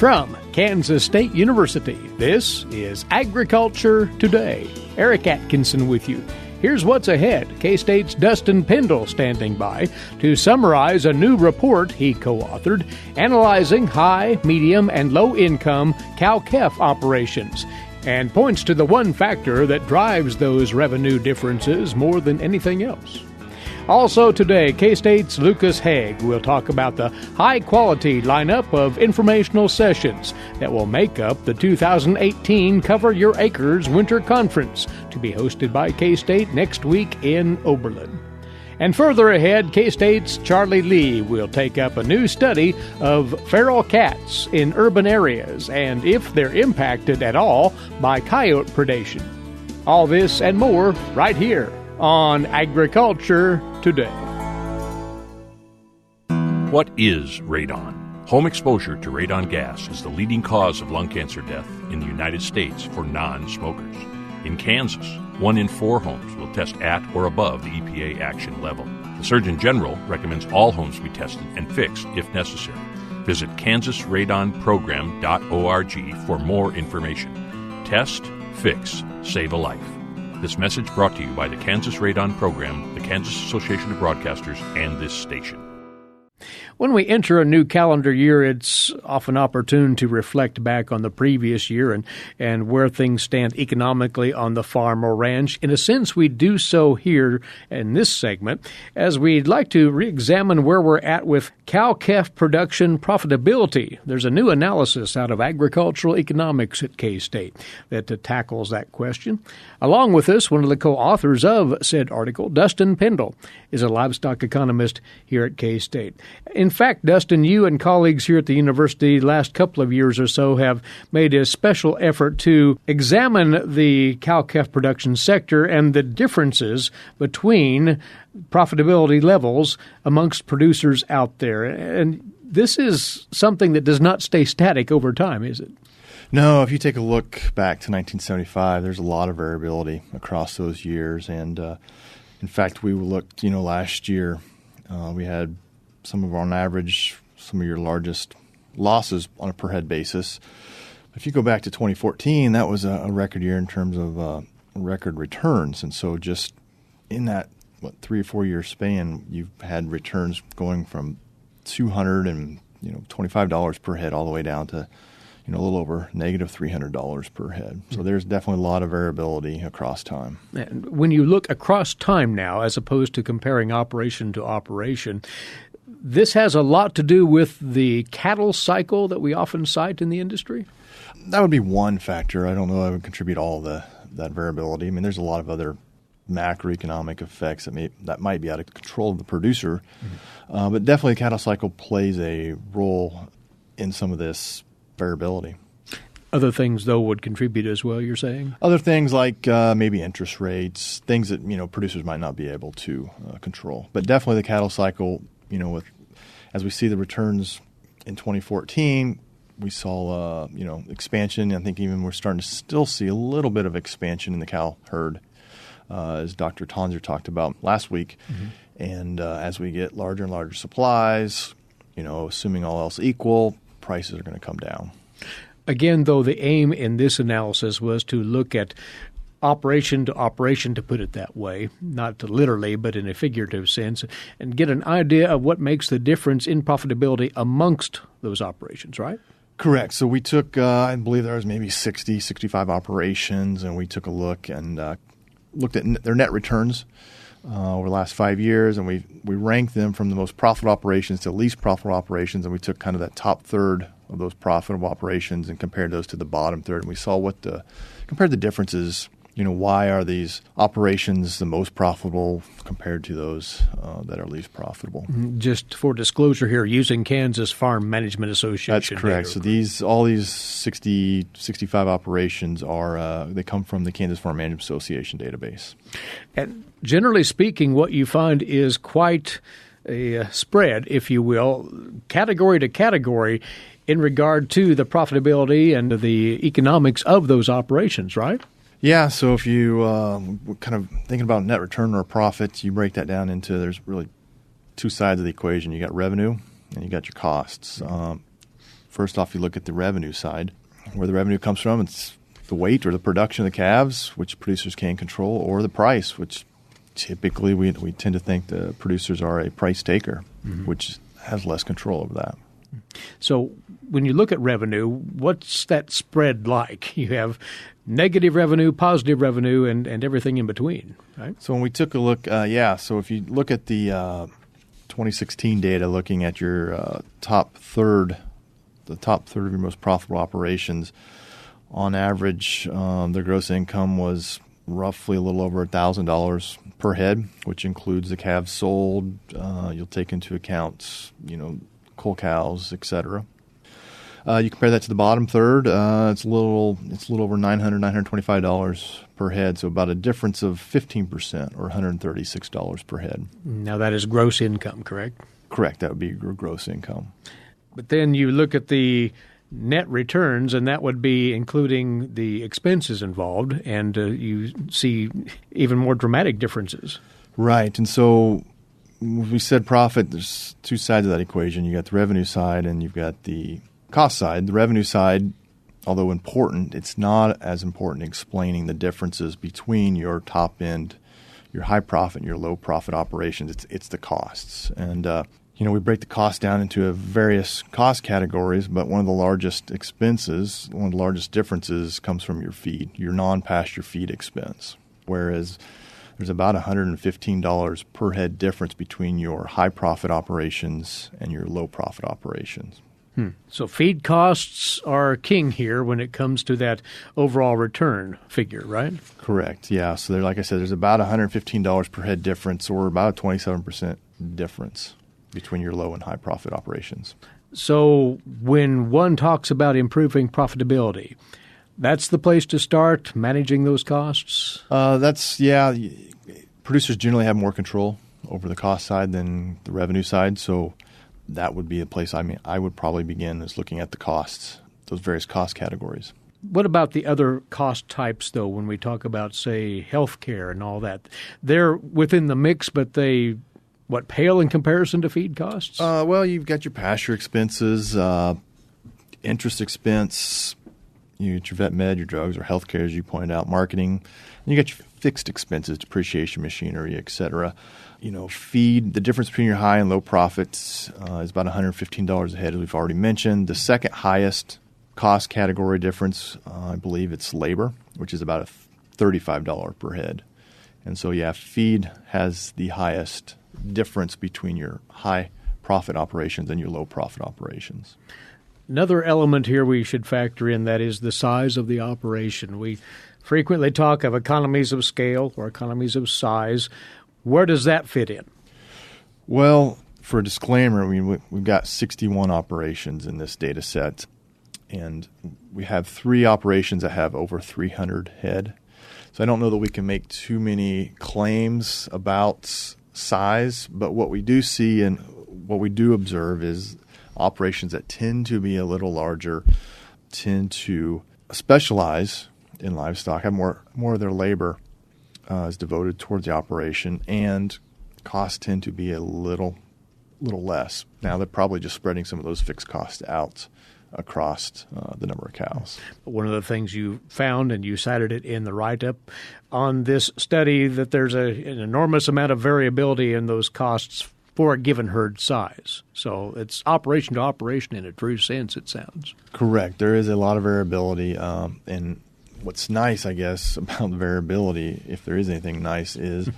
From Kansas State University, this is Agriculture Today. Eric Atkinson with you. Here's what's ahead. K-State's Dustin Pendell standing by to summarize a new report he co-authored analyzing high, medium, and low-income cow-calf operations, and points to the one factor that drives those revenue differences more than anything else. Also today, K-State's Lucas Haag will talk about the high-quality lineup of informational sessions that will make up the 2018 Cover Your Acres Winter Conference to be hosted by K-State next week in Oberlin. And further ahead, K-State's Charlie Lee will take up a new study of feral cats in urban areas and if they're impacted at all by coyote predation. All this and more right here on Agriculture Today. What is radon? Home exposure to radon gas is the leading cause of lung cancer death in the United States for non-smokers. In Kansas, 1 in 4 homes will test at or above the EPA action level. The Surgeon General recommends all homes be tested and fixed if necessary. Visit kansasradonprogram.org for more information. Test, fix, save a life. This message brought to you by the Kansas Radon Program, the Kansas Association of Broadcasters, and this station. When we enter a new calendar year, it's often opportune to reflect back on the previous year and where things stand economically on the farm or ranch. In a sense, we do so here in this segment, as we'd like to re-examine where we're at with cow-calf production profitability. There's a new analysis out of agricultural economics at K-State that tackles that question. Along with us, one of the co-authors of said article, Dustin Pendell, is a livestock economist here at K-State. In fact, Dustin, you and colleagues here at the university the last couple of years or so have made a special effort to examine the cow-calf production sector and the differences between profitability levels amongst producers out there. And this is something that does not stay static over time, is it? No, if you take a look back to 1975, there's a lot of variability across those years. And in fact, we looked, last year, we had some of our on average, some of your largest losses on a per head basis. If you go back to 2014, that was a record year in terms of record returns. And so just in that, 3 or 4 year span, you've had returns going from $225 per head all the way down to a little over negative $300 per head. So there's definitely a lot of variability across time. And when you look across time now, as opposed to comparing operation to operation, this has a lot to do with the cattle cycle that we often cite in the industry? That would be one factor. I don't know that would contribute all that variability. I mean, there's a lot of other macroeconomic effects that might be out of control of the producer. Mm-hmm. But definitely the cattle cycle plays a role in some of this variability. Other things, though, would contribute as well, you're saying? Other things like maybe interest rates, things that producers might not be able to control. But definitely the cattle cycle, as we see the returns in 2014, we saw expansion. I think even we're starting to still see a little bit of expansion in the cow herd, as Dr. Tonzer talked about last week. Mm-hmm. And as we get larger and larger supplies, assuming all else equal, prices are going to come down. Again, though, the aim in this analysis was to look at operation to operation, to put it that way, not literally, but in a figurative sense, and get an idea of what makes the difference in profitability amongst those operations, right? Correct. So we took, I believe there was maybe 60, 65 operations, and we took a look and looked at their net returns over the last 5 years, and we ranked them from the most profitable operations to least profitable operations, and we took kind of that top third of those profitable operations and compared those to the bottom third, and we saw compared the differences. Why are these operations the most profitable compared to those that are least profitable? Just for disclosure here, using Kansas Farm Management Association. That's correct. Data. So all these 60, 65 operations they come from the Kansas Farm Management Association database. And generally speaking, what you find is quite a spread, if you will, category to category in regard to the profitability and the economics of those operations, right? Yeah, so if you kind of thinking about net return or profit, you break that down into there's really two sides of the equation. You got revenue and you got your costs. first off, you look at the revenue side. Where the revenue comes from, it's the weight or the production of the calves, which producers can control, or the price, which typically we tend to think the producers are a price taker, which has less control over that. So when you look at revenue, what's that spread like? You have negative revenue, positive revenue, and everything in between, right? So when we took a look, so if you look at the 2016 data, looking at your top third of your most profitable operations, on average, their gross income was roughly a little over $1,000 per head, which includes the calves sold. You'll take into account, cull cows, etc. You compare that to the bottom third, it's a little over $925 per head, so about a difference of 15%, or $136 per head. Now that is gross income, correct? Correct. That would be your gross income. But then you look at the net returns, and that would be including the expenses involved, and you see even more dramatic differences. Right. And so we said profit, there's two sides of that equation. You got the revenue side and you've got the cost side. The revenue side, although important, it's not as important explaining the differences between your top end, your high profit and your low profit operations. It's the costs. And we break the cost down into various cost categories, but one of the largest expenses, one of the largest differences comes from your feed, your non-pasture feed expense, whereas there's about $115 per head difference between your high profit operations and your low profit operations. So feed costs are king here when it comes to that overall return figure, right? Correct, yeah. So like I said, there's about $115 per head difference, or about a 27% difference between your low and high profit operations. So when one talks about improving profitability, that's the place to start managing those costs? Producers generally have more control over the cost side than the revenue side, so that would be a place I would probably begin is looking at the costs, those various cost categories. What about the other cost types, though, when we talk about, say, healthcare and all that? They're within the mix, but they pale in comparison to feed costs? Well, you've got your pasture expenses, interest expense, you get your vet med, your drugs, or healthcare, as you pointed out, marketing. And you got your fixed expenses, depreciation, machinery, etc. Feed, the difference between your high and low profits is about $115 a head, as we've already mentioned. The second highest cost category difference, I believe it's labor, which is about $35 per head. And so, feed has the highest difference between your high profit operations and your low profit operations. Another element here we should factor in, that is the size of the operation. We frequently talk of economies of scale or economies of size. Where does that fit in? Well, for a disclaimer, we've got 61 operations in this data set, and we have 3 operations that have over 300 head. So I don't know that we can make too many claims about size, but what we do see and what we do observe is operations that tend to be a little larger tend to specialize in livestock, have more of their labor is devoted towards the operation, and costs tend to be a little less. Now they're probably just spreading some of those fixed costs out across the number of cows. One of the things you found, and you cited it in the write-up on this study, that there's an enormous amount of variability in those costs for a given herd size. So it's operation to operation in a true sense, it sounds. Correct. There is a lot of variability. And what's nice, I guess, about the variability, if there is anything nice, is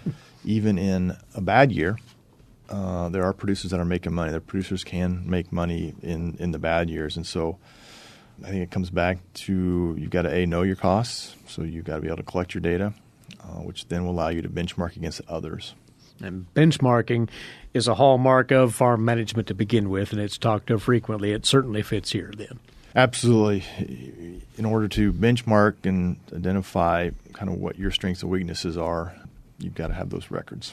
even in a bad year, there are producers that are making money. The producers can make money in the bad years. And so I think it comes back to you've got to, know your costs. So you've got to be able to collect your data, which then will allow you to benchmark against others. And benchmarking is a hallmark of farm management to begin with, and it's talked of frequently. It certainly fits here then. Absolutely. In order to benchmark and identify kind of what your strengths and weaknesses are, you've got to have those records.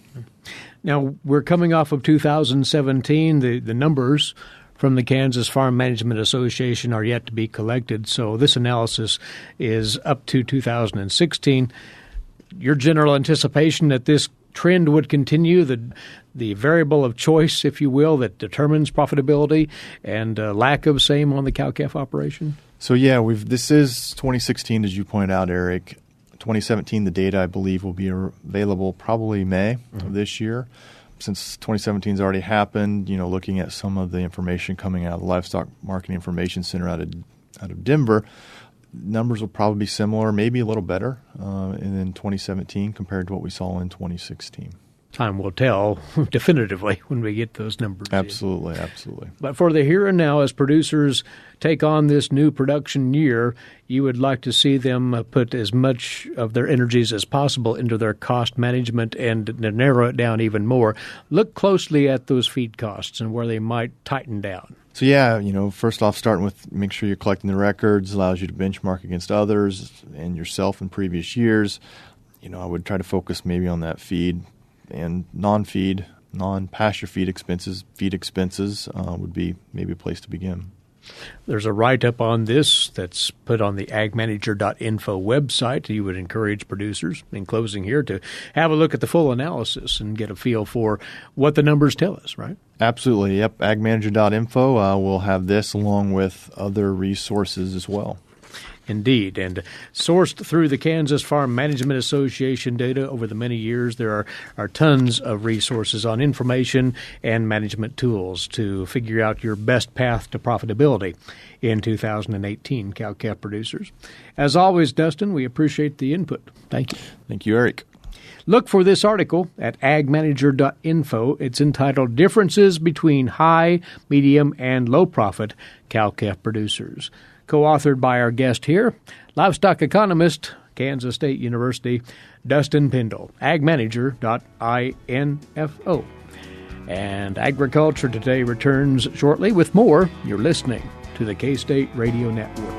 Now, we're coming off of 2017. The numbers from the Kansas Farm Management Association are yet to be collected, so this analysis is up to 2016. Your general anticipation that this trend would continue, the variable of choice, if you will, that determines profitability and lack of same on the cow-calf operation? So, yeah, this is 2016, as you pointed out, Eric. 2017, the data, I believe, will be available probably May of this year. Since 2017 has already happened, looking at some of the information coming out of the Livestock Marketing Information Center out of Denver, numbers will probably be similar, maybe a little better in 2017 compared to what we saw in 2016. Time will tell definitively when we get those numbers. Absolutely. But for the here and now, as producers take on this new production year, you would like to see them put as much of their energies as possible into their cost management and narrow it down even more. Look closely at those feed costs and where they might tighten down. So, yeah, first off, starting with make sure you're collecting the records, allows you to benchmark against others and yourself in previous years. I would try to focus maybe on that feed and non-feed, non-pasture feed expenses would be maybe a place to begin. There's a write-up on this that's put on the agmanager.info website. You would encourage producers, in closing here, to have a look at the full analysis and get a feel for what the numbers tell us, right? Absolutely. Yep. Agmanager.info will have this along with other resources as well. Indeed, and sourced through the Kansas Farm Management Association data over the many years, there are tons of resources on information and management tools to figure out your best path to profitability in 2018, cow-calf producers. As always, Dustin, we appreciate the input. Thank you. Thank you, Eric. Look for this article at agmanager.info. It's entitled Differences Between High, Medium, and Low Profit Cow-Calf Producers. Co-authored by our guest here, livestock economist, Kansas State University, Dustin Pendell, agmanager.info. And Agriculture Today returns shortly with more. You're listening to the K-State Radio Network.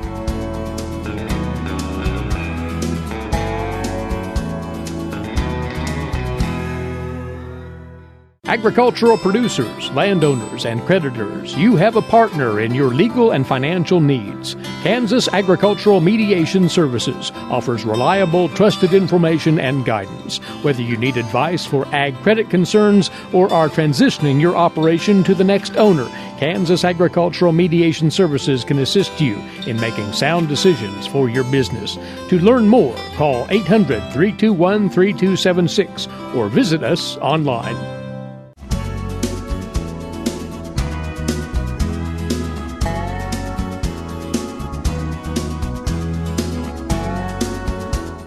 Agricultural producers, landowners, and creditors, you have a partner in your legal and financial needs. Kansas Agricultural Mediation Services offers reliable, trusted information and guidance. Whether you need advice for ag credit concerns or are transitioning your operation to the next owner, Kansas Agricultural Mediation Services can assist you in making sound decisions for your business. To learn more, call 800-321-3276 or visit us online.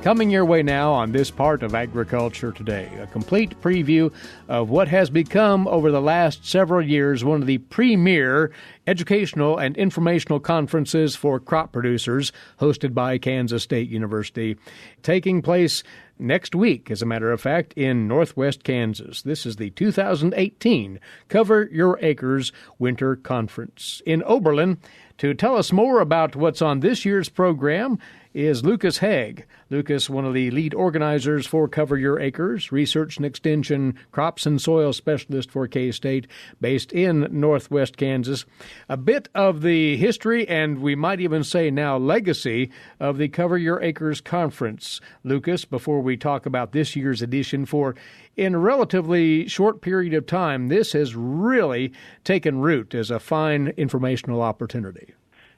Coming your way now on this part of Agriculture Today, a complete preview of what has become over the last several years one of the premier educational and informational conferences for crop producers hosted by Kansas State University, taking place next week, as a matter of fact, in Northwest Kansas. This is the 2018 Cover Your Acres Winter Conference in Oberlin. To tell us more about what's on this year's program is Lucas Haag. Lucas, one of the lead organizers for Cover Your Acres, research and extension crops and soil specialist for K-State, based in Northwest Kansas. A bit of the history, and we might even say now legacy, of the Cover Your Acres Conference. Lucas, before we talk about this year's edition, for in a relatively short period of time, this has really taken root as a fine informational opportunity.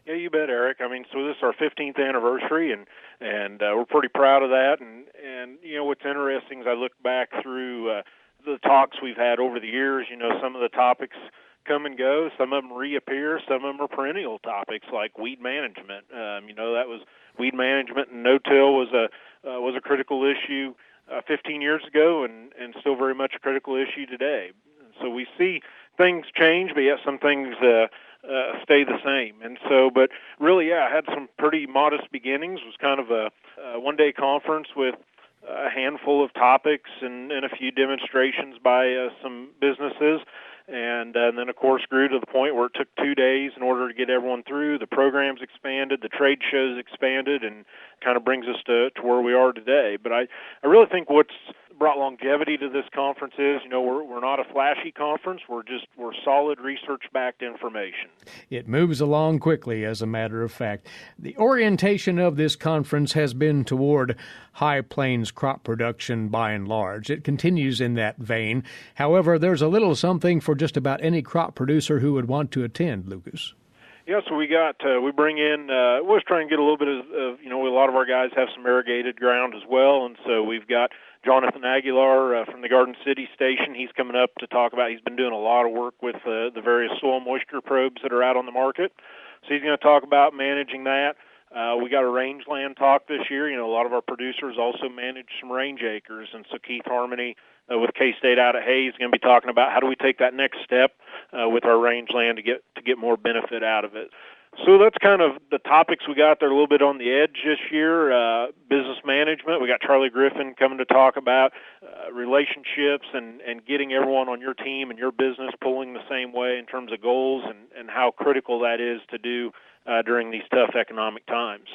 Yeah, you bet, Eric. I mean, so this is our 15th anniversary, and we're pretty proud of that. And what's interesting is I look back through the talks we've had over the years. Some of the topics come and go. Some of them reappear. Some of them are perennial topics like weed management. That was weed management, and no-till was a critical issue 15 years ago, and still very much a critical issue today. So we see things change, but yet some things stay the same. And so, but really, I had some pretty modest beginnings. It was kind of a one-day conference with a handful of topics and a few demonstrations by some businesses. And then, of course, grew to the point where it took 2 days in order to get everyone through. The programs expanded, the trade shows expanded, and kind of brings us to where we are today. But I really think what's brought longevity to this conference is, we're not a flashy conference. We're solid research-backed information. It moves along quickly, as a matter of fact. The orientation of this conference has been toward high plains crop production by and large. It continues in that vein. However, there's a little something for just about any crop producer who would want to attend, Lucas. Yeah, so we bring in, we was trying to get a little bit of, a lot of our guys have some irrigated ground as well, and so we've got Jonathan Aguilar from the Garden City station. He's coming up to talk about, he's been doing a lot of work with the various soil moisture probes that are out on the market. So he's going to talk about managing that. We got a rangeland talk this year. A lot of our producers also manage some range acres, and so Keith Harmony with K-State out at Hayes is going to be talking about how do we take that next step with our rangeland to get more benefit out of it. So that's kind of the topics we got there a little bit on the edge this year. Business management. We got Charlie Griffin coming to talk about relationships and getting everyone on your team and your business pulling the same way in terms of goals and how critical that is to do during these tough economic times.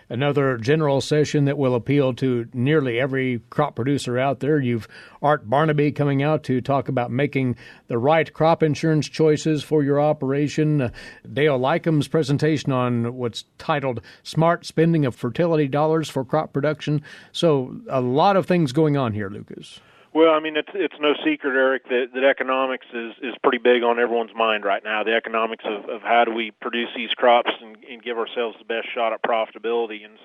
Another general session that will appeal to nearly every crop producer out there. You've Art Barnaby coming out to talk about making the right crop insurance choices for your operation. Dale Lycom's presentation on what's titled Smart Spending of Fertility Dollars for Crop Production. So a lot of things going on here, Lucas. Well, I mean, it's no secret, Eric, that economics is pretty big on everyone's mind right now. The economics of how do we produce these crops and give ourselves the best shot at profitability. And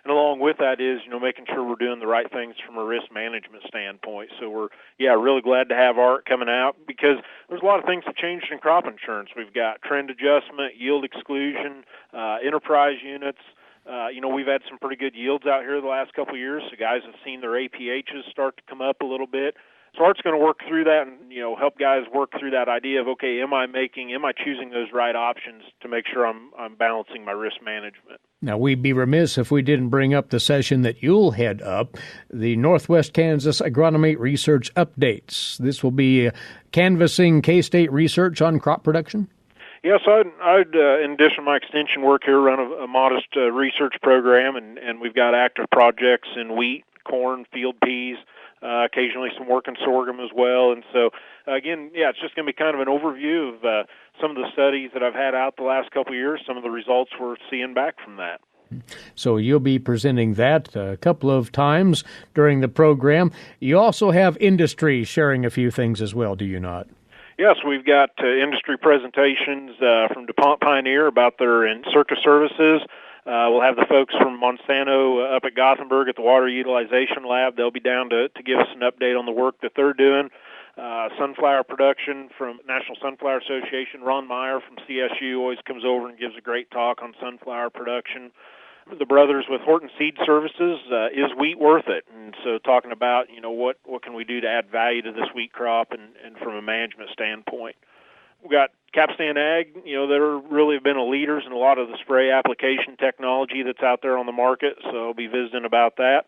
along with that is, making sure we're doing the right things from a risk management standpoint. So we're, really glad to have Art coming out because there's a lot of things that changed in crop insurance. We've got trend adjustment, yield exclusion, enterprise units. We've had some pretty good yields out here the last couple of years. So guys have seen their APHs start to come up a little bit. So Art's going to work through that and, help guys work through that idea of, okay, am I choosing those right options to make sure I'm balancing my risk management? Now, we'd be remiss if we didn't bring up the session that you'll head up, the Northwest Kansas Agronomy Research Updates. This will be canvassing K-State research on crop production. Yes, I'd in addition to my extension work here, run a modest research program, and we've got active projects in wheat, corn, field peas, occasionally some work in sorghum as well. And so, again, it's just going to be kind of an overview of some of the studies that I've had out the last couple of years, some of the results we're seeing back from that. So you'll be presenting that a couple of times during the program. You also have industry sharing a few things as well, do you not? Yes, we've got industry presentations from DuPont Pioneer about their in-circuit services. We'll have the folks from Monsanto up at Gothenburg at the Water Utilization Lab. They'll be down to give us an update on the work that they're doing. Sunflower production from National Sunflower Association. Ron Meyer from CSU always comes over and gives a great talk on sunflower production. The brothers with Horton Seed Services, is wheat worth it? And so talking about, what can we do to add value to this wheat crop and from a management standpoint. We've got Capstan Ag, that really have been leaders in a lot of the spray application technology that's out there on the market, so I'll be visiting about that.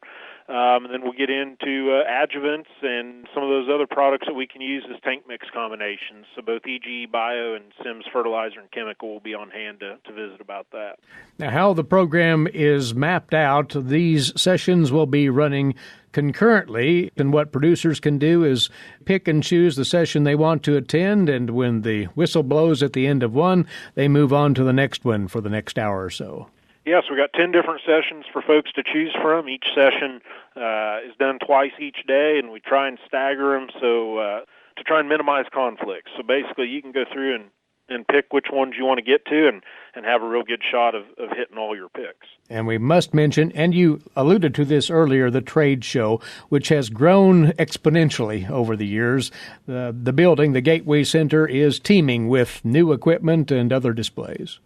And then we'll get into adjuvants and some of those other products that we can use as tank mix combinations. So both EGE Bio and Sims Fertilizer and Chemical will be on hand to visit about that. Now, how the program is mapped out, these sessions will be running concurrently, and what producers can do is pick and choose the session they want to attend, and when the whistle blows at the end of one, they move on to the next one for the next hour or so. Yes, we've got 10 different sessions for folks to choose from. Each session is done twice each day, and we try and stagger them so to try and minimize conflicts. So basically, you can go through and pick which ones you want to get to and have a real good shot of hitting all your picks. And we must mention, and you alluded to this earlier, the trade show, which has grown exponentially over the years. The building, the Gateway Center, is teeming with new equipment and other displays.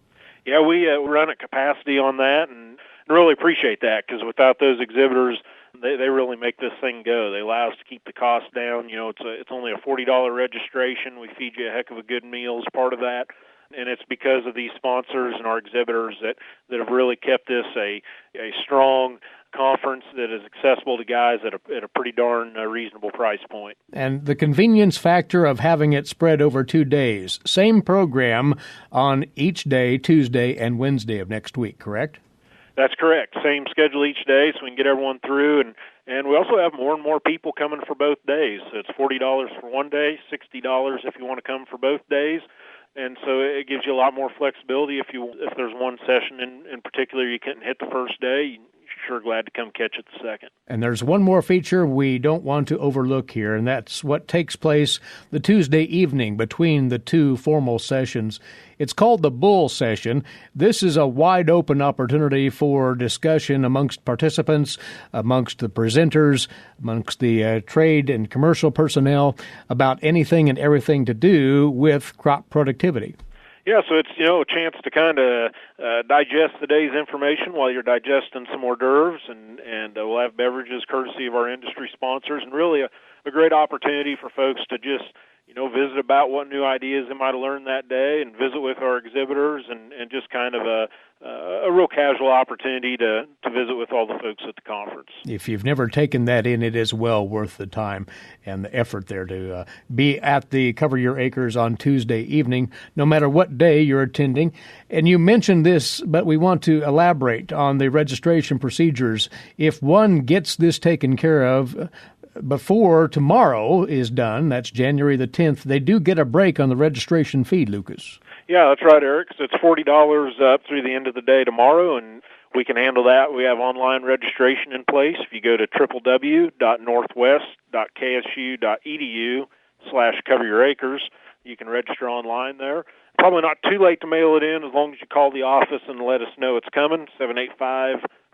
Yeah, we run at capacity on that and really appreciate that because without those exhibitors, they really make this thing go. They allow us to keep the cost down. It's only a $40 registration. We feed you a heck of a good meal as part of that. And it's because of these sponsors and our exhibitors that have really kept this a strong conference that is accessible to guys at a pretty darn reasonable price point. And the convenience factor of having it spread over 2 days. Same program on each day, Tuesday and Wednesday of next week, correct? That's correct. Same schedule each day so we can get everyone through and And we also have more and more people coming for both days. So it's $40 for one day, $60 if you want to come for both days. And so it gives you a lot more flexibility. If there's one session in particular you couldn't hit the first day, you're sure glad to come catch it the second. And there's one more feature we don't want to overlook here, and that's what takes place the Tuesday evening between the two formal sessions. It's called the Bull Session. This is a wide-open opportunity for discussion amongst participants, amongst the presenters, amongst the trade and commercial personnel about anything and everything to do with crop productivity. Yeah, so it's, a chance to kind of digest the day's information while you're digesting some hors d'oeuvres, and we'll have beverages courtesy of our industry sponsors, and really a great opportunity for folks to just visit about what new ideas they might have learned that day, and visit with our exhibitors, and just kind of a real casual opportunity to visit with all the folks at the conference. If you've never taken that in, it is well worth the time and the effort there to be at the Cover Your Acres on Tuesday evening, no matter what day you're attending. And you mentioned this, but we want to elaborate on the registration procedures. If one gets this taken care of before tomorrow is done, that's January the 10th, they do get a break on the registration fee, Lucas. Yeah, that's right, Eric. So it's $40 up through the end of the day tomorrow, and we can handle that. We have online registration in place. If you go to www.northwest.ksu.edu/coveryouracres, you can register online there. Probably not too late to mail it in as long as you call the office and let us know it's coming,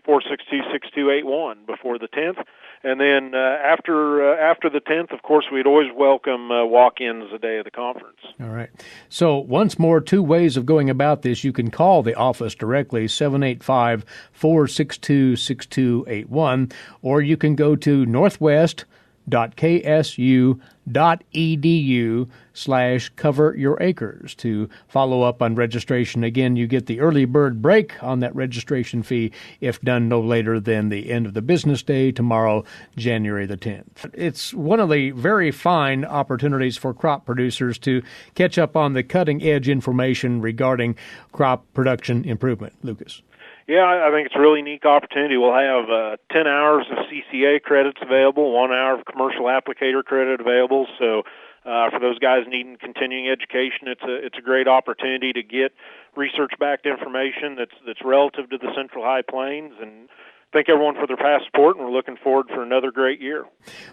785-462-6281 before the 10th. And then after the 10th, of course, we'd always welcome walk-ins the day of the conference. All right. So once more, two ways of going about this. You can call the office directly, 785-462-6281, or you can go to northwest.ksu.edu/coveryouracres to follow up on registration. Again, you get the early bird break on that registration fee if done no later than the end of the business day tomorrow, January the 10th. It's one of the very fine opportunities for crop producers to catch up on the cutting-edge information regarding crop production improvement. Lucas. Yeah, I think it's a really neat opportunity. We'll have 10 hours of CCA credits available, 1 hour of commercial applicator credit available. So for those guys needing continuing education, it's a great opportunity to get research-backed information that's relative to the Central High Plains. And thank everyone for their past support, and we're looking forward for another great year.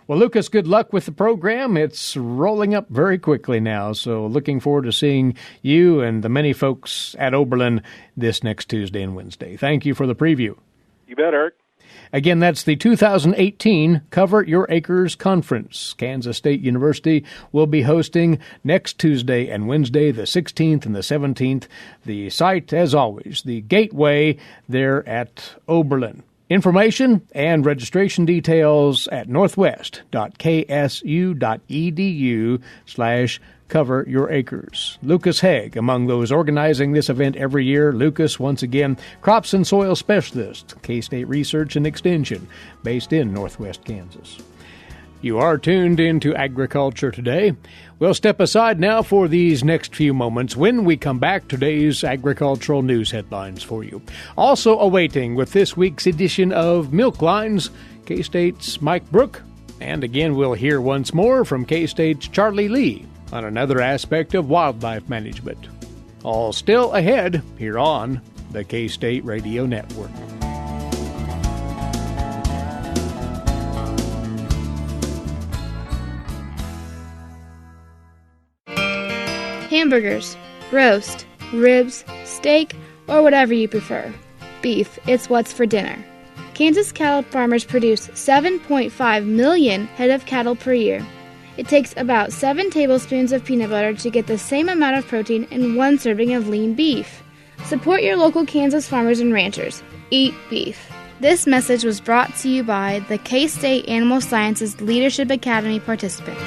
Well, Lucas, good luck with the program. It's rolling up very quickly now, so looking forward to seeing you and the many folks at Oberlin this next Tuesday and Wednesday. Thank you for the preview. You bet, Eric. Again, that's the 2018 Cover Your Acres Conference. Kansas State University will be hosting next Tuesday and Wednesday, the 16th and the 17th. The site, as always, the Gateway there at Oberlin. Information and registration details at northwest.ksu.edu/coveryouracres. Lucas Haag, among those organizing this event every year. Lucas, once again, crops and soil specialist, K-State Research and Extension, based in Northwest Kansas. You are tuned into Agriculture Today. We'll step aside now for these next few moments. When we come back, today's agricultural news headlines for you. Also awaiting with this week's edition of Milk Lines, K-State's Mike Brook. And again, we'll hear once more from K-State's Charlie Lee on another aspect of wildlife management. All still ahead here on the K-State Radio Network. Hamburgers, roast, ribs, steak, or whatever you prefer. Beef, it's what's for dinner. Kansas cattle farmers produce 7.5 million head of cattle per year. It takes about 7 tablespoons of peanut butter to get the same amount of protein in 1 serving of lean beef. Support your local Kansas farmers and ranchers. Eat beef. This message was brought to you by the K-State Animal Sciences Leadership Academy participants.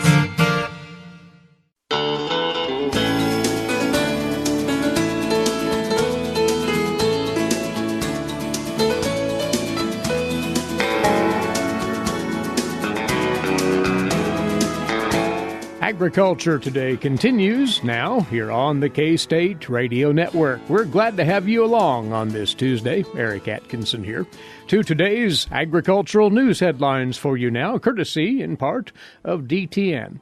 Agriculture Today continues now here on the K-State Radio Network. We're glad to have you along on this Tuesday. Eric Atkinson here. To today's agricultural news headlines for you now, courtesy in part of DTN.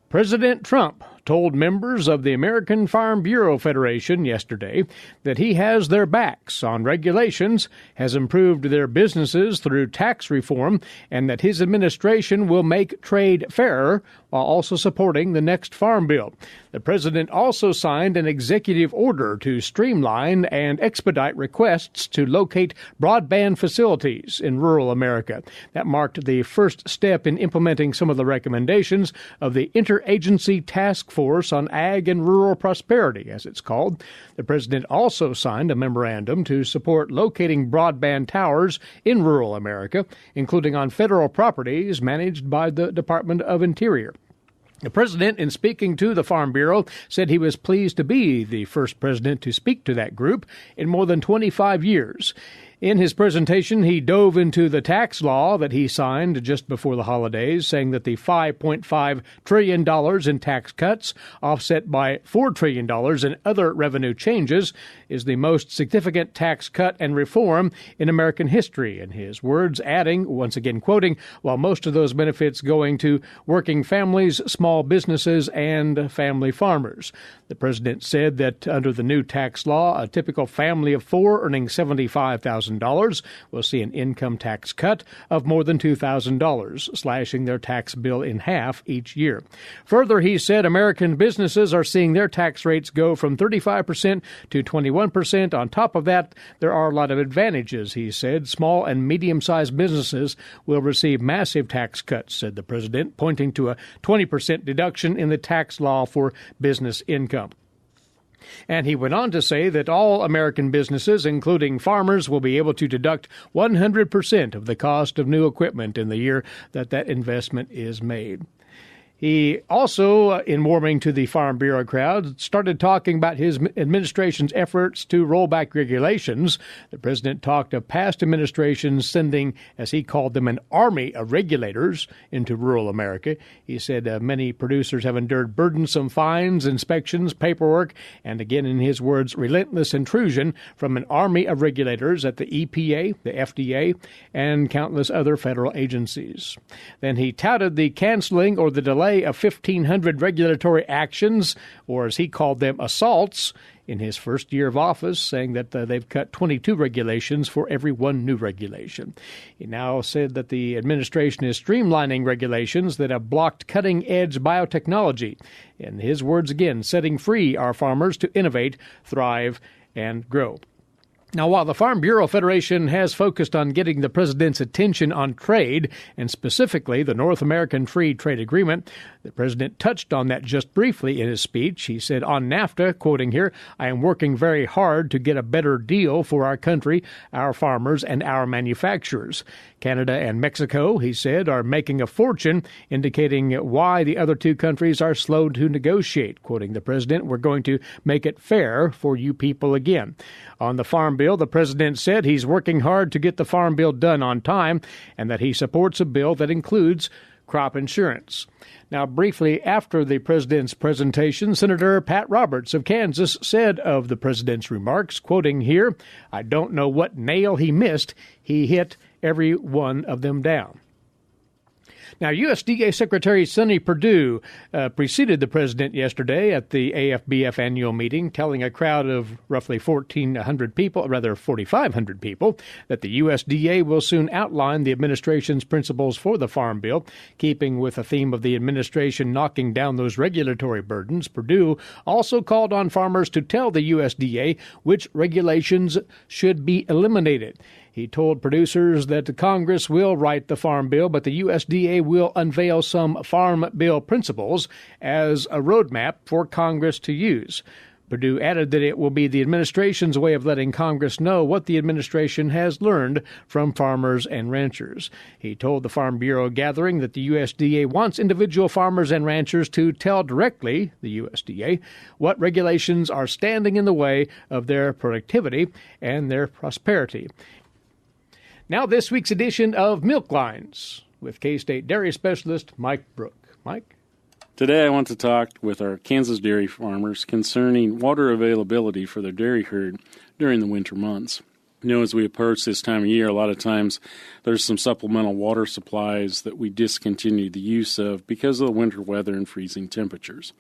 President Trump told members of the American Farm Bureau Federation yesterday that he has their backs on regulations, has improved their businesses through tax reform, and that his administration will make trade fairer while also supporting the next farm bill. The president also signed an executive order to streamline and expedite requests to locate broadband facilities in rural America. That marked the first step in implementing some of the recommendations of the Interagency Task Force on Ag and Rural Prosperity, as it's called. The president also signed a memorandum to support locating broadband towers in rural America, including on federal properties managed by the Department of Interior. The president, in speaking to the Farm Bureau, said he was pleased to be the first president to speak to that group in more than 25 years. In his presentation, he dove into the tax law that he signed just before the holidays, saying that the $5.5 trillion in tax cuts, offset by $4 trillion in other revenue changes, is the most significant tax cut and reform in American history, in his words, adding, once again quoting, while most of those benefits going to working families, small businesses, and family farmers. The president said that under the new tax law, a typical family of four earning $75,000 will see an income tax cut of more than $2,000, slashing their tax bill in half each year. Further, he said American businesses are seeing their tax rates go from 35% to 21%. On top of that, there are a lot of advantages, he said. Small and medium-sized businesses will receive massive tax cuts, said the president, pointing to a 20% deduction in the tax law for business income. And he went on to say that all American businesses, including farmers, will be able to deduct 100% of the cost of new equipment in the year that investment is made. He also, in warming to the Farm Bureau crowd, started talking about his administration's efforts to roll back regulations. The president talked of past administrations sending, as he called them, an army of regulators into rural America. He said many producers have endured burdensome fines, inspections, paperwork, and again, in his words, relentless intrusion from an army of regulators at the EPA, the FDA, and countless other federal agencies. Then he touted the canceling or the delay of 1,500 regulatory actions, or as he called them, assaults, in his first year of office, saying that they've cut 22 regulations for every one new regulation. He now said that the administration is streamlining regulations that have blocked cutting-edge biotechnology. In his words again, setting free our farmers to innovate, thrive, and grow. Now, while the Farm Bureau Federation has focused on getting the president's attention on trade, and specifically the North American Free Trade Agreement, the president touched on that just briefly in his speech. He said, on NAFTA, quoting here, I am working very hard to get a better deal for our country, our farmers, and our manufacturers. Canada and Mexico, he said, are making a fortune, indicating why the other two countries are slow to negotiate. Quoting the president, we're going to make it fair for you people again. On the Farm Bill, the president said he's working hard to get the Farm Bill done on time and that he supports a bill that includes crop insurance. Now, briefly after the president's presentation, Senator Pat Roberts of Kansas said of the president's remarks, quoting here, I don't know what nail he missed. He hit every one of them down. Now, USDA Secretary Sonny Perdue preceded the president yesterday at the AFBF annual meeting, telling a crowd of roughly 4,500 people, that the USDA will soon outline the administration's principles for the Farm Bill, keeping with the theme of the administration knocking down those regulatory burdens. Perdue also called on farmers to tell the USDA which regulations should be eliminated. He told producers that Congress will write the Farm Bill, but the USDA will unveil some Farm Bill principles as a roadmap for Congress to use. Perdue added that it will be the administration's way of letting Congress know what the administration has learned from farmers and ranchers. He told the Farm Bureau gathering that the USDA wants individual farmers and ranchers to tell directly, the USDA, what regulations are standing in the way of their productivity and their prosperity. Now, this week's edition of Milk Lines with K-State dairy specialist Mike Brook. Mike? Today I want to talk with our Kansas dairy farmers concerning water availability for their dairy herd during the winter months. As we approach this time of year, a lot of times there's some supplemental water supplies that we discontinue the use of because of the winter weather and freezing temperatures.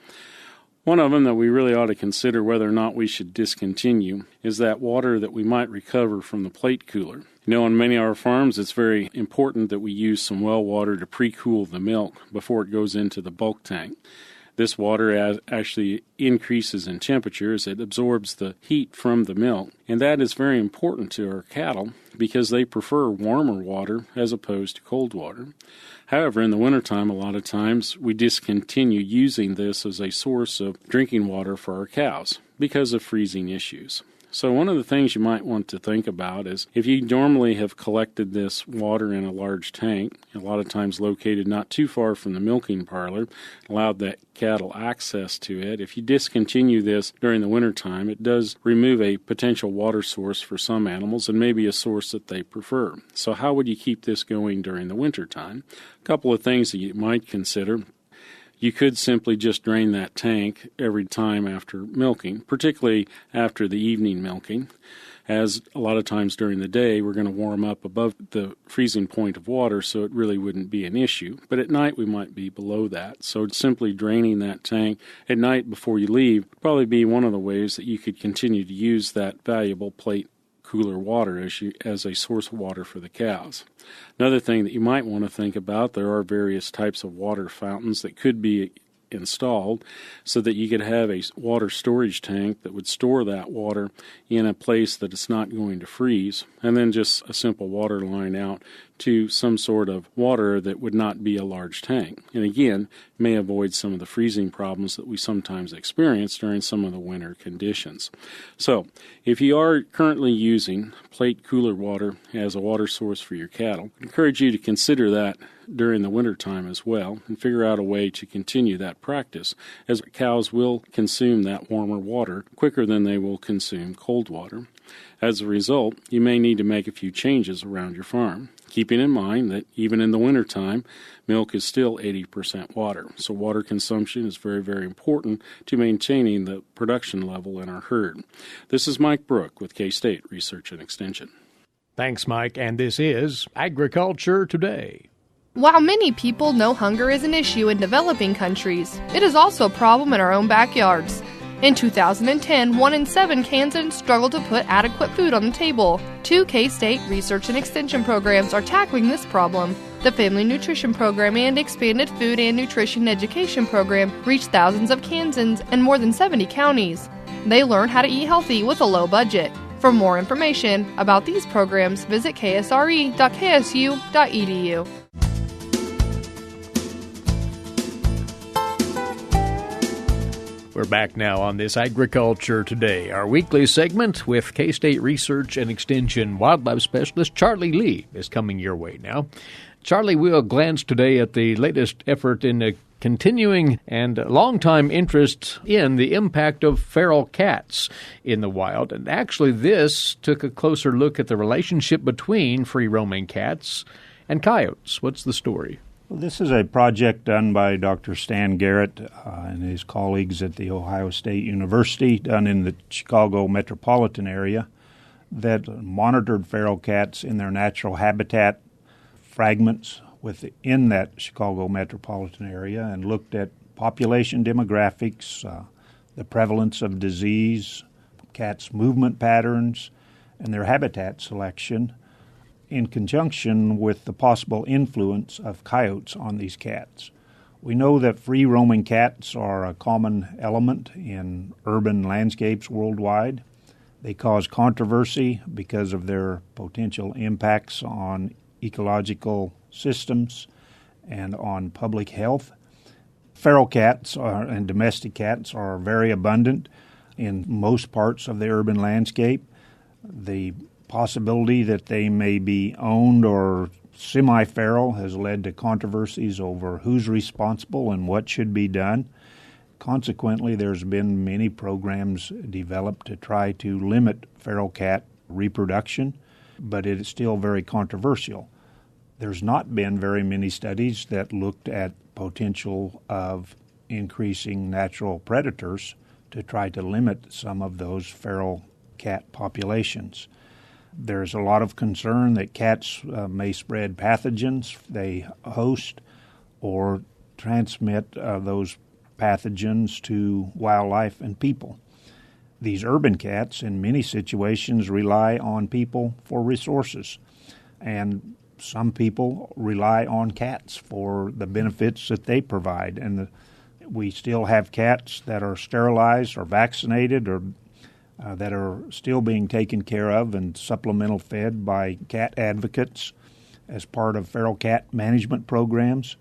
One of them that we really ought to consider whether or not we should discontinue is that water that we might recover from the plate cooler. On many of our farms, it's very important that we use some well water to pre-cool the milk before it goes into the bulk tank. This water actually increases in temperature as it absorbs the heat from the milk, and that is very important to our cattle because they prefer warmer water as opposed to cold water. However, in the wintertime, a lot of times we discontinue using this as a source of drinking water for our cows because of freezing issues. So one of the things you might want to think about is if you normally have collected this water in a large tank, a lot of times located not too far from the milking parlor, allowed that cattle access to it. If you discontinue this during the wintertime, it does remove a potential water source for some animals and maybe a source that they prefer. So how would you keep this going during the wintertime? A couple of things that you might consider. You could simply just drain that tank every time after milking, particularly after the evening milking, as a lot of times during the day we're going to warm up above the freezing point of water, so it really wouldn't be an issue. But at night we might be below that, so simply draining that tank at night before you leave would probably be one of the ways that you could continue to use that valuable plate cooler water as a source of water for the cows. Another thing that you might want to think about, there are various types of water fountains that could be installed so that you could have a water storage tank that would store that water in a place that it's not going to freeze, and then just a simple water line out to some sort of water that would not be a large tank. And again, may avoid some of the freezing problems that we sometimes experience during some of the winter conditions. So, if you are currently using plate cooler water as a water source for your cattle, I encourage you to consider that during the wintertime as well and figure out a way to continue that practice, as cows will consume that warmer water quicker than they will consume cold water. As a result, you may need to make a few changes around your farm, keeping in mind that even in the wintertime, milk is still 80% water. So water consumption is very, very important to maintaining the production level in our herd. This is Mike Brook with K-State Research and Extension. Thanks, Mike, and this is Agriculture Today. While many people know hunger is an issue in developing countries, it is also a problem in our own backyards. In 2010, 1 in 7 Kansans struggled to put adequate food on the table. 2 K-State Research and Extension programs are tackling this problem. The Family Nutrition Program and Expanded Food and Nutrition Education Program reach thousands of Kansans in more than 70 counties. They learn how to eat healthy with a low budget. For more information about these programs, visit ksre.ksu.edu. We're back now on this Agriculture Today, our weekly segment with K-State Research and Extension wildlife specialist Charlie Lee is coming your way now. Charlie, we'll glance today at the latest effort in a continuing and long-time interest in the impact of feral cats in the wild. And actually, this took a closer look at the relationship between free-roaming cats and coyotes. What's the story? Well, this is a project done by Dr. Stan Garrett and his colleagues at The Ohio State University, done in the Chicago metropolitan area, that monitored feral cats in their natural habitat fragments within that Chicago metropolitan area and looked at population demographics, the prevalence of disease, cats' movement patterns, and their habitat selection, in conjunction with the possible influence of coyotes on these cats. We know that free-roaming cats are a common element in urban landscapes worldwide. They cause controversy because of their potential impacts on ecological systems and on public health. Feral cats and domestic cats are very abundant in most parts of the urban landscape. The possibility that they may be owned or semi-feral has led to controversies over who's responsible and what should be done. Consequently, there's been many programs developed to try to limit feral cat reproduction, but it is still very controversial. There's not been very many studies that looked at potential of increasing natural predators to try to limit some of those feral cat populations. There's a lot of concern that cats may spread pathogens they host or transmit those pathogens to wildlife and people. These urban cats, in many situations, rely on people for resources, and some people rely on cats for the benefits that they provide. And we still have cats that are sterilized or vaccinated or that are still being taken care of and supplemental fed by cat advocates as part of feral cat management programs.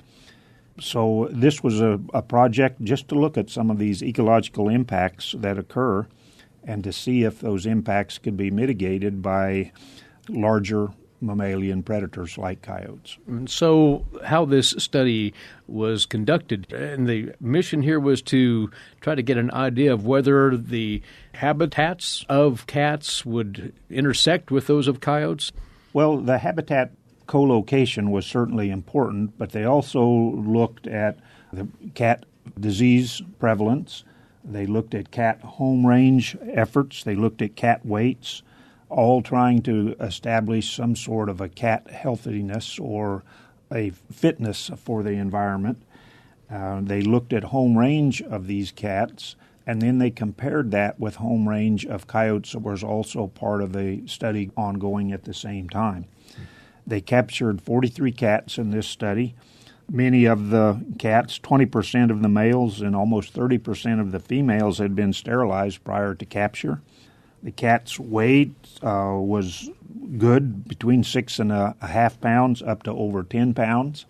So this was a project just to look at some of these ecological impacts that occur and to see if those impacts could be mitigated by larger mammalian predators like coyotes. So how this study was conducted, and the mission here was to try to get an idea of whether the habitats of cats would intersect with those of coyotes? Well, the habitat co-location was certainly important, but they also looked at the cat disease prevalence. They looked at cat home range efforts. They looked at cat weights, all trying to establish some sort of a cat healthiness or a fitness for the environment. They looked at home range of these cats, and then they compared that with home range of coyotes that was also part of a study ongoing at the same time. They captured 43 cats in this study. Many of the cats, 20% of the males and almost 30% of the females, had been sterilized prior to capture. The cat's weight was good, between 6.5 pounds up to over 10 pounds.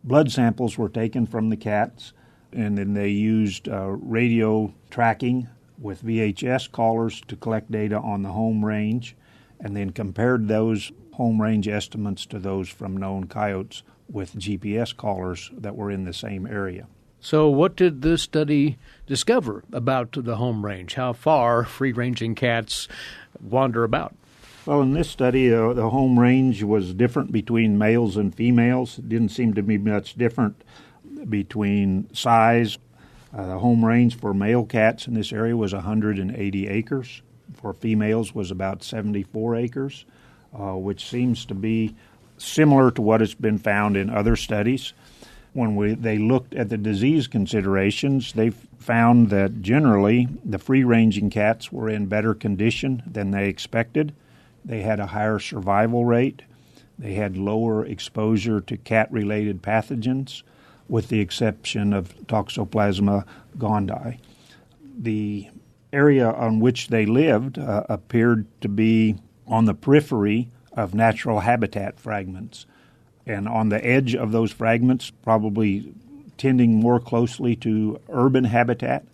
Blood samples were taken from the cats, and then they used radio tracking with VHS collars to collect data on the home range, and then compared those home range estimates to those from known coyotes with GPS collars that were in the same area. So what did this study discover about the home range? How far free-ranging cats wander about? Well, in this study, the home range was different between males and females. It didn't seem to be much different between size. The home range for male cats in this area was 180 acres. For females was about 74 acres, which seems to be similar to what has been found in other studies. When they looked at the disease considerations, they found that generally the free-ranging cats were in better condition than they expected. They had a higher survival rate. They had lower exposure to cat-related pathogens, with the exception of Toxoplasma gondii. The area on which they lived appeared to be on the periphery of natural habitat fragments, and on the edge of those fragments, probably tending more closely to urban habitat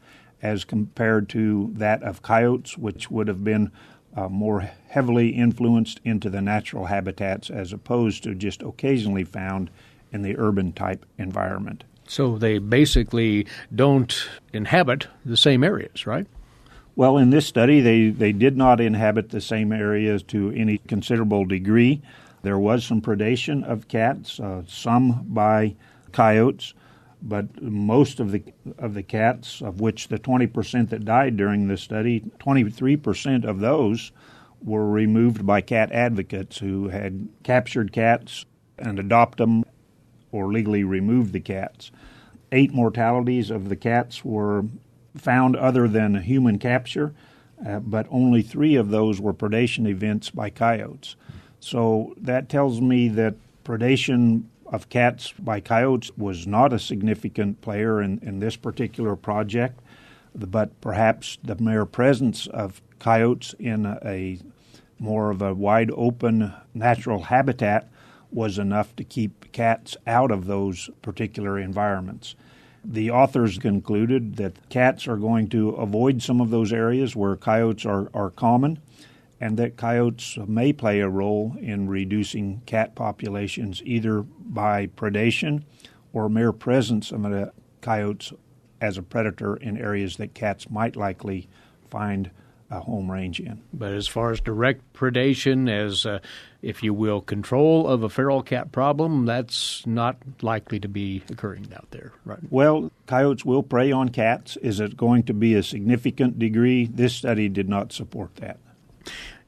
as compared to that of coyotes, which would have been more heavily influenced into the natural habitats as opposed to just occasionally found in the urban-type environment. So they basically don't inhabit the same areas, right? Well, in this study, they did not inhabit the same areas to any considerable degree. There was some predation of cats, some by coyotes, but most of the cats, of which the 20% that died during this study, 23% of those were removed by cat advocates who had captured cats and adopted them or legally removed the cats. 8 mortalities of the cats were found other than human capture, but only 3 of those were predation events by coyotes. So that tells me that predation of cats by coyotes was not a significant player in this particular project, but perhaps the mere presence of coyotes in a more of a wide open natural habitat was enough to keep cats out of those particular environments. The authors concluded that cats are going to avoid some of those areas where coyotes are common, and that coyotes may play a role in reducing cat populations either by predation or mere presence of coyotes as a predator in areas that cats might likely find a home range in. But as far as direct predation, as if you will, control of a feral cat problem, that's not likely to be occurring out there, right? Well, coyotes will prey on cats. Is it going to be a significant degree? This study did not support that.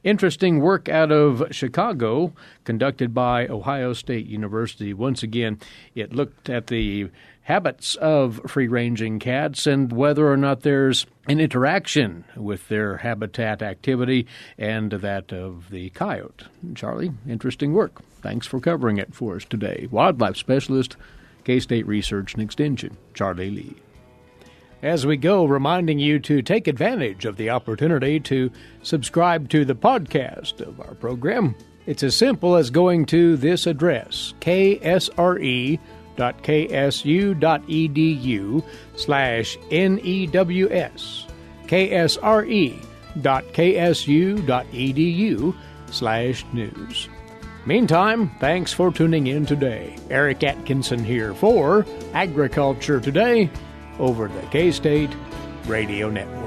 Interesting work out of Chicago, conducted by Ohio State University. Once again, it looked at the habits of free-ranging cats and whether or not there's an interaction with their habitat activity and that of the coyote. Charlie, interesting work. Thanks for covering it for us today. Wildlife specialist, K-State Research and Extension, Charlie Lee. As we go, reminding you to take advantage of the opportunity to subscribe to the podcast of our program. It's as simple as going to this address, ksre.ksu.edu/news, ksre.ksu.edu/news. Meantime, thanks for tuning in today. Eric Atkinson here for Agriculture Today over the K-State Radio Network.